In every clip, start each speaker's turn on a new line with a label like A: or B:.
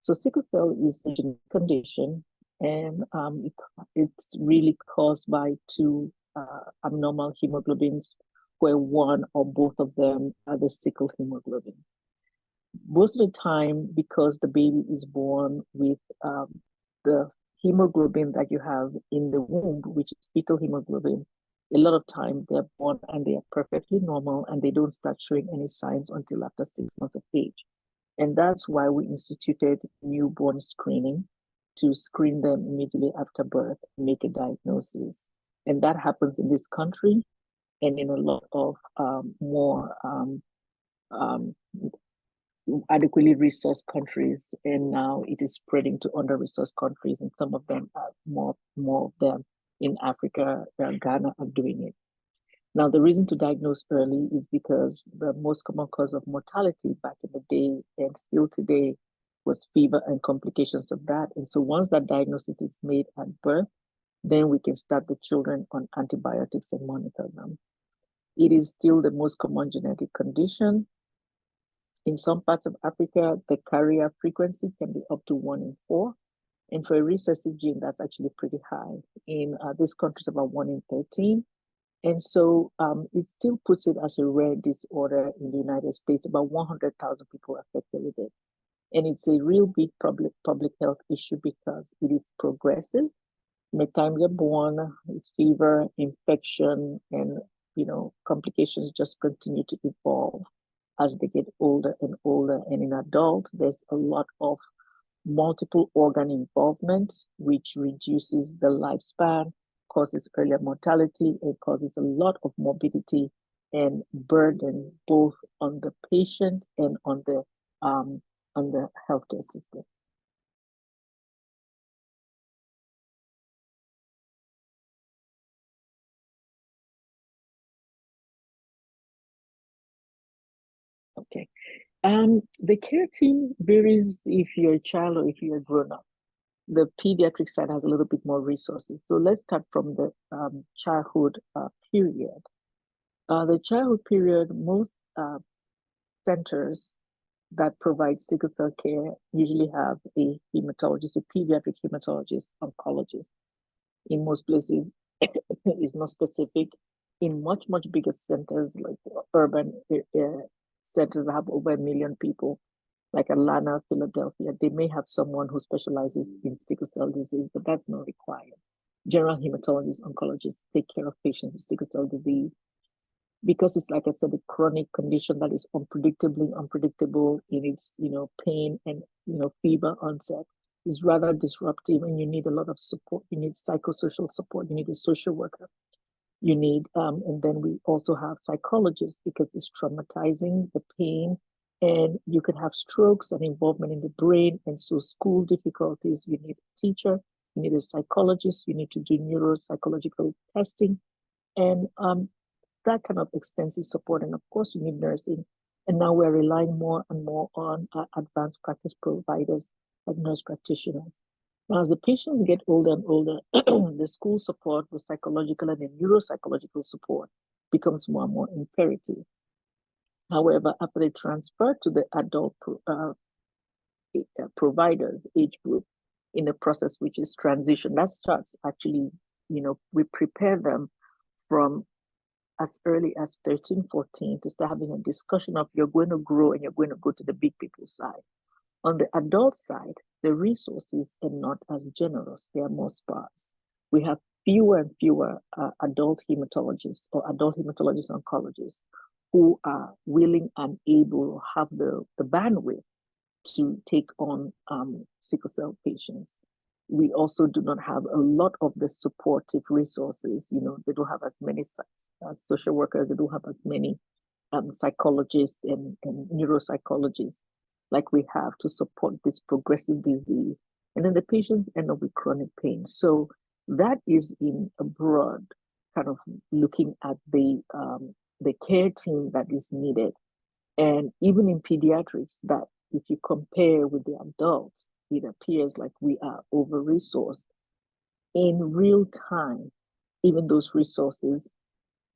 A: So sickle cell is a genetic condition, and it's really caused by two abnormal hemoglobins, where one or both of them are the sickle hemoglobin. Most of the time, because the baby is born with the hemoglobin that you have in the womb, which is fetal hemoglobin, a lot of time they're born and they are perfectly normal and they don't start showing any signs until after 6 months of age. And that's why we instituted newborn screening, to screen them immediately after birth and make a diagnosis. And that happens in this country and in a lot of more adequately resourced countries. And now it is spreading to under-resourced countries, and some of them are more of them in Africa. Ghana are doing it. Now, the reason to diagnose early is because the most common cause of mortality back in the day and still today was fever and complications of that. And so once that diagnosis is made at birth, then we can start the children on antibiotics and monitor them. It is still the most common genetic condition. In some parts of Africa, the carrier frequency can be up to 1 in 4. And for a recessive gene, that's actually pretty high. In this country, it's about 1 in 13. And so it still puts it as a rare disorder in the United States, about 100,000 people affected with it. And it's a real big public health issue because it is progressive. From the time you're born, it's fever, infection, and complications just continue to evolve as they get older and older. And in adults, there's a lot of multiple organ involvement, which reduces the lifespan, causes earlier mortality, and causes a lot of morbidity and burden both on the patient and on the healthcare system. Okay. The care team varies if you're a child or if you're a grown-up. The pediatric side has a little bit more resources. So let's start from the childhood period. The childhood period, most centers that provide sickle cell care usually have a hematologist, a pediatric hematologist, oncologist. In most places, it's not specific. In much bigger centers like urban centers that have over 1 million people, like Atlanta, Philadelphia, they may have someone who specializes in sickle cell disease, but that's not required. General hematologists, oncologists take care of patients with sickle cell disease because it's, like I said, a chronic condition that is unpredictably unpredictable in its, pain and, fever onset. Is rather disruptive, and you need a lot of support. You need psychosocial support. You need a social worker. You need, and then we also have psychologists because it's traumatizing, the pain, and you can have strokes and involvement in the brain. And so school difficulties, you need a teacher, you need a psychologist, you need to do neuropsychological testing, and that kind of extensive support. And of course, you need nursing. And now we're relying more and more on advanced practice providers like nurse practitioners. Now, as the patients get older and older, the school support, the psychological and the neuropsychological support becomes more and more imperative. However, after they transfer to the adult providers, age group, in the process, which is transition, that starts actually, we prepare them from as early as 13, 14 to start having a discussion of you're going to grow and you're going to go to the big people side. On the adult side, the resources are not as generous. They are more sparse. We have fewer and fewer adult hematologists or adult hematologist oncologists who are willing and able, have the bandwidth to take on sickle cell patients. We also do not have a lot of the supportive resources. They don't have as many social workers. They don't have as many psychologists and neuropsychologists like we have to support this progressive disease. And then the patients end up with chronic pain. So that is in a broad kind of looking at the care team that is needed. And even in pediatrics, that if you compare with the adults, it appears like we are over-resourced. In real time, even those resources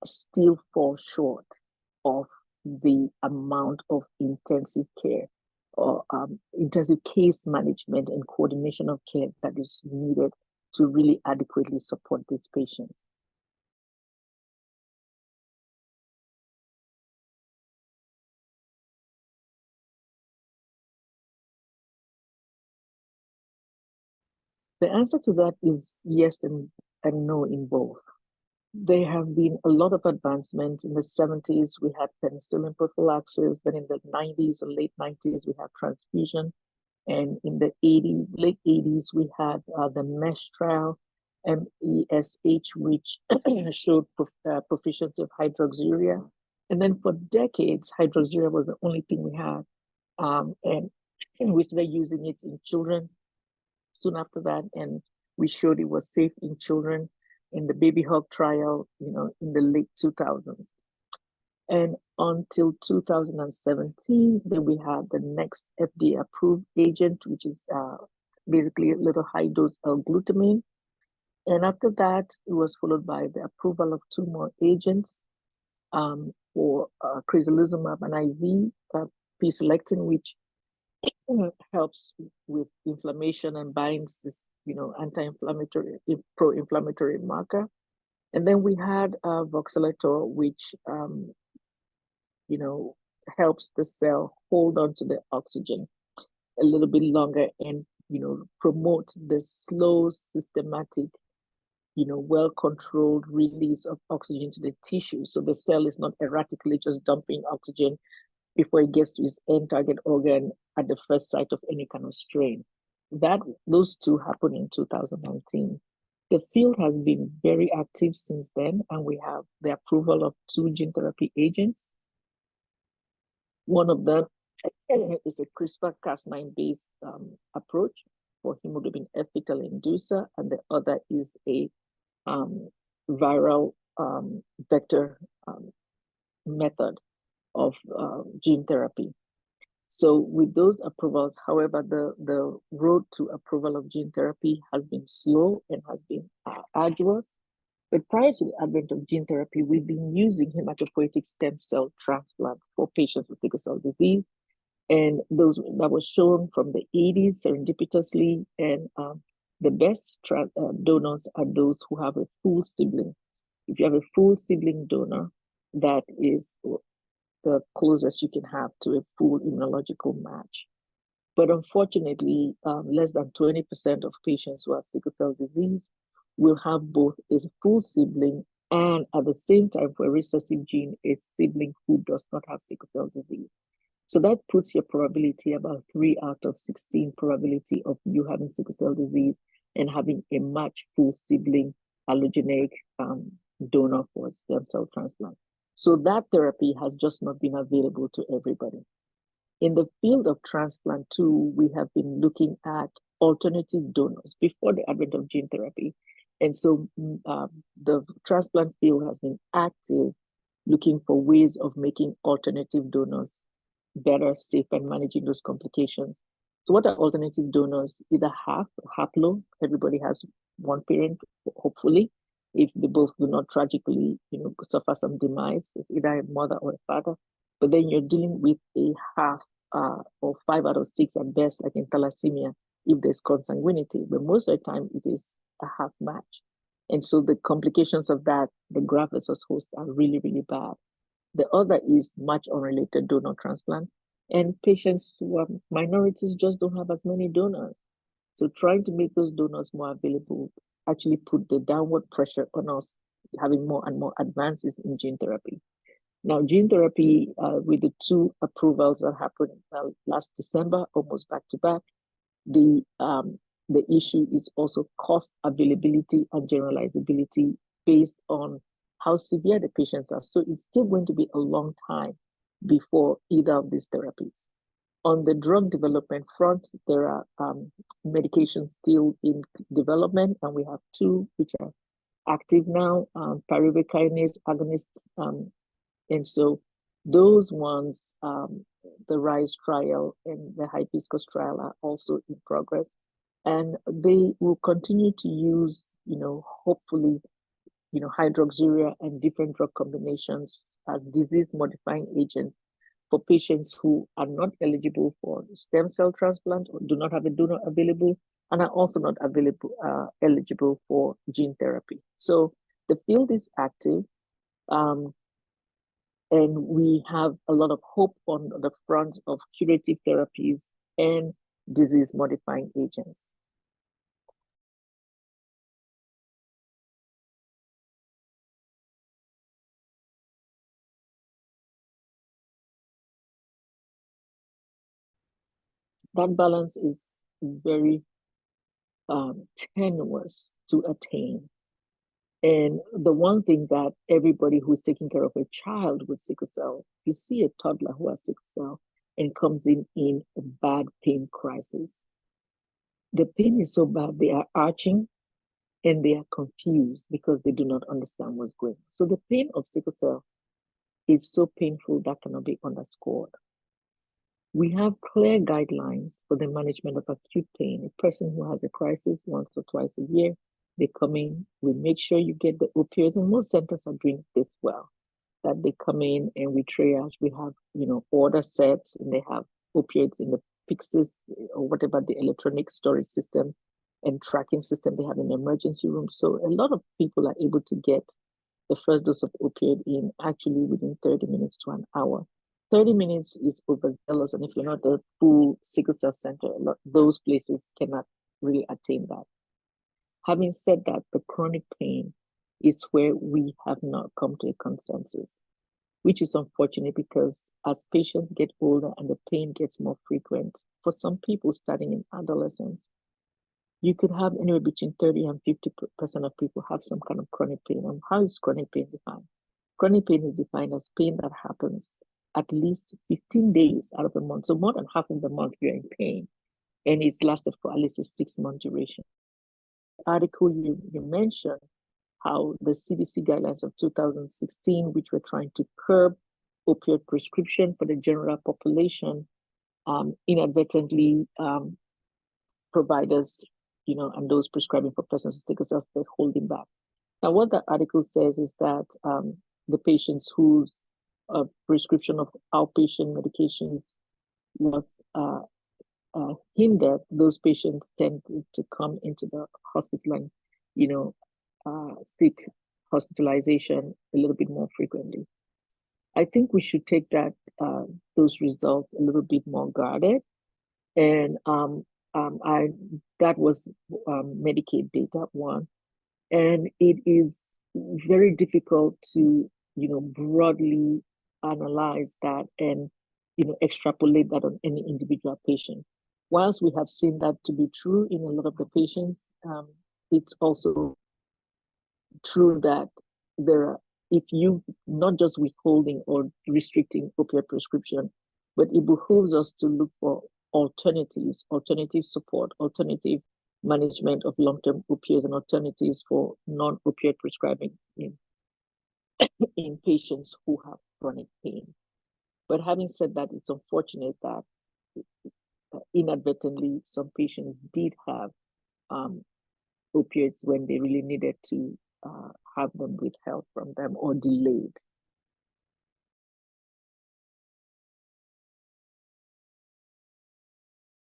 A: still fall short of the amount of intensive care or intensive case management and coordination of care that is needed to really adequately support these patients. The answer to that is yes and no in both. There have been a lot of advancement. In the 70s, we had penicillin prophylaxis. Then in the 90s or late 90s, we had transfusion. And in the 80s, late 80s, we had the MESH trial, MESH, which showed proficiency of hydroxyurea. And then for decades, hydroxyurea was the only thing we had. And we started using it in children soon after that, and we showed it was safe in children in the baby hug trial, in the late 2000s. And until 2017, then we had the next FDA approved agent, which is basically a little high dose L-glutamine. And after that, it was followed by the approval of two more agents for crizanlizumab and IV P-selectin, which helps with inflammation and binds this, anti-inflammatory, pro-inflammatory marker. And then we had voxelotor, which, helps the cell hold on to the oxygen a little bit longer and, promote the slow, systematic, well-controlled release of oxygen to the tissue. So the cell is not erratically just dumping oxygen before it gets to its end target organ at the first sight of any kind of strain. Those two happened in 2019. The field has been very active since then, and we have the approval of two gene therapy agents. One of them is a CRISPR-Cas9 based approach for hemoglobin F fetal inducer, and the other is a viral vector method of gene therapy. So with those approvals, however, the road to approval of gene therapy has been slow and has been arduous. But prior to the advent of gene therapy, we've been using hematopoietic stem cell transplant for patients with sickle cell disease. And that was shown from the 80s serendipitously. And the best donors are those who have a full sibling. If you have a full sibling donor, that is the closest you can have to a full immunological match. But unfortunately, less than 20% of patients who have sickle cell disease will have both a full sibling and at the same time, for a recessive gene, a sibling who does not have sickle cell disease. So that puts your probability about 3 out of 16 probability of you having sickle cell disease and having a matched full sibling allogeneic donor for stem cell transplant. So that therapy has just not been available to everybody. In the field of transplant too, we have been looking at alternative donors before the advent of gene therapy. And so the transplant field has been active, looking for ways of making alternative donors better, safe, and managing those complications. So what are alternative donors? Either haplo, everybody has one parent, hopefully. If they both do not tragically, suffer some demise, it's either a mother or a father. But then you're dealing with a half or 5 out of 6 at best, like in thalassemia, if there's consanguinity. But most of the time, it is a half match. And so the complications of that, the graft versus host, are really, really bad. The other is match unrelated donor transplant. And patients who are minorities just don't have as many donors. So trying to make those donors more available actually put the downward pressure on us having more and more advances in gene therapy. Now, gene therapy, with the two approvals that happened last December, almost back to back, the issue is also cost availability and generalizability based on how severe the patients are. So it's still going to be a long time before either of these therapies. On the drug development front, there are medications still in development, and we have two which are active now, pyruvate kinase agonists. And so those ones, the RISE trial and the hibiscus trial are also in progress. And they will continue to use, hopefully, hydroxyurea and different drug combinations as disease-modifying agents for patients who are not eligible for stem cell transplant or do not have a donor available, and are also not eligible for gene therapy. So the field is active, and we have a lot of hope on the front of curative therapies and disease-modifying agents. That balance is very tenuous to attain. And the one thing that everybody who's taking care of a child with sickle cell, you see a toddler who has sickle cell and comes in a bad pain crisis. The pain is so bad, they are arching and they are confused because they do not understand what's going on. So the pain of sickle cell is so painful that cannot be underscored. We have clear guidelines for the management of acute pain. A person who has a crisis once or twice a year, they come in, we make sure you get the opioids, and most centers are doing this well, that they come in and we triage. We have, order sets, and they have opioids in the Pyxis or whatever the electronic storage system and tracking system they have in the emergency room. So a lot of people are able to get the first dose of opioid in actually within 30 minutes to an hour. 30 minutes is overzealous, and if you're not a full sickle cell center, those places cannot really attain that. Having said that, the chronic pain is where we have not come to a consensus, which is unfortunate because as patients get older and the pain gets more frequent, for some people starting in adolescence, you could have anywhere between 30 and 50% of people have some kind of chronic pain. And how is chronic pain defined? Chronic pain is defined as pain that happens at least 15 days out of a month. So more than half of the month you're in pain, and it's lasted for at least a 6-month duration. The article you mentioned, how the CDC guidelines of 2016, which were trying to curb opioid prescription for the general population, inadvertently providers, and those prescribing for persons with sickle cell, they're holding back. Now, what that article says is that the patients whose prescription of outpatient medications was hindered, those patients tend to come into the hospital and, seek hospitalization a little bit more frequently. I think we should take those results a little bit more guarded. And that was Medicaid data one, and it is very difficult to broadly analyze that and extrapolate that on any individual patient. Whilst we have seen that to be true in a lot of the patients, it's also true that if you not just withholding or restricting opioid prescription, but it behooves us to look for alternatives, alternative support, alternative management of long-term opioids, and alternatives for non-opioid prescribing in patients who have chronic pain. But having said that, it's unfortunate that inadvertently some patients did have opioids when they really needed to have them withheld from them or delayed.